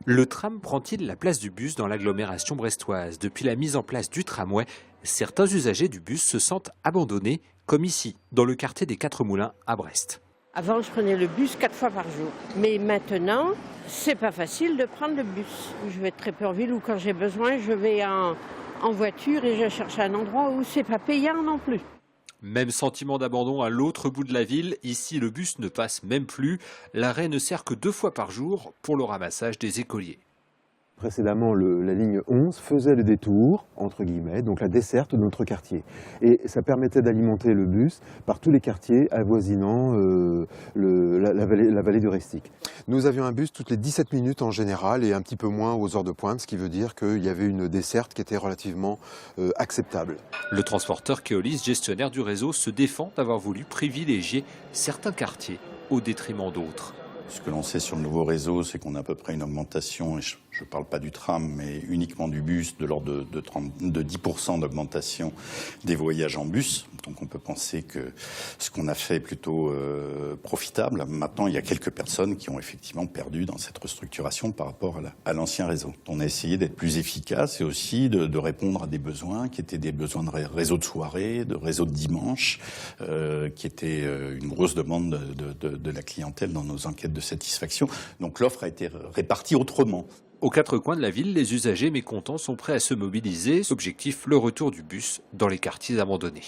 Le tram prend-il la place du bus dans l'agglomération brestoise? Depuis la mise en place du tramway, certains usagers du bus se sentent abandonnés, comme ici, dans le quartier des Quatre Moulins à Brest. Avant, je prenais le bus 4 fois par jour. Mais maintenant, c'est pas facile de prendre le bus. Je vais très peu en ville ou quand j'ai besoin, je vais en voiture et je cherche un endroit où c'est pas payant non plus. Même sentiment d'abandon à l'autre bout de la ville. Ici, le bus ne passe même plus. L'arrêt ne sert que 2 fois par jour pour le ramassage des écoliers. Précédemment, la ligne 11 faisait le détour, entre guillemets, donc la desserte de notre quartier. Et ça permettait d'alimenter le bus par tous les quartiers avoisinant la vallée du Restic. Nous avions un bus toutes les 17 minutes en général et un petit peu moins aux heures de pointe, ce qui veut dire qu'il y avait une desserte qui était relativement acceptable. Le transporteur Keolis, gestionnaire du réseau, se défend d'avoir voulu privilégier certains quartiers au détriment d'autres. Ce que l'on sait sur le nouveau réseau, c'est qu'on a à peu près une augmentation, et je ne parle pas du tram, mais uniquement du bus, de l'ordre de 10% d'augmentation des voyages en bus. Donc on peut penser que ce qu'on a fait est plutôt profitable. Maintenant, il y a quelques personnes qui ont effectivement perdu dans cette restructuration par rapport à l'ancien réseau. On a essayé d'être plus efficace et aussi de répondre à des besoins qui étaient des besoins de réseau de soirée, de réseau de dimanche, qui était une grosse demande de la clientèle dans nos enquêtes de satisfaction. Donc l'offre a été répartie autrement. Aux 4 coins de la ville, les usagers mécontents sont prêts à se mobiliser. Objectif, le retour du bus dans les quartiers abandonnés.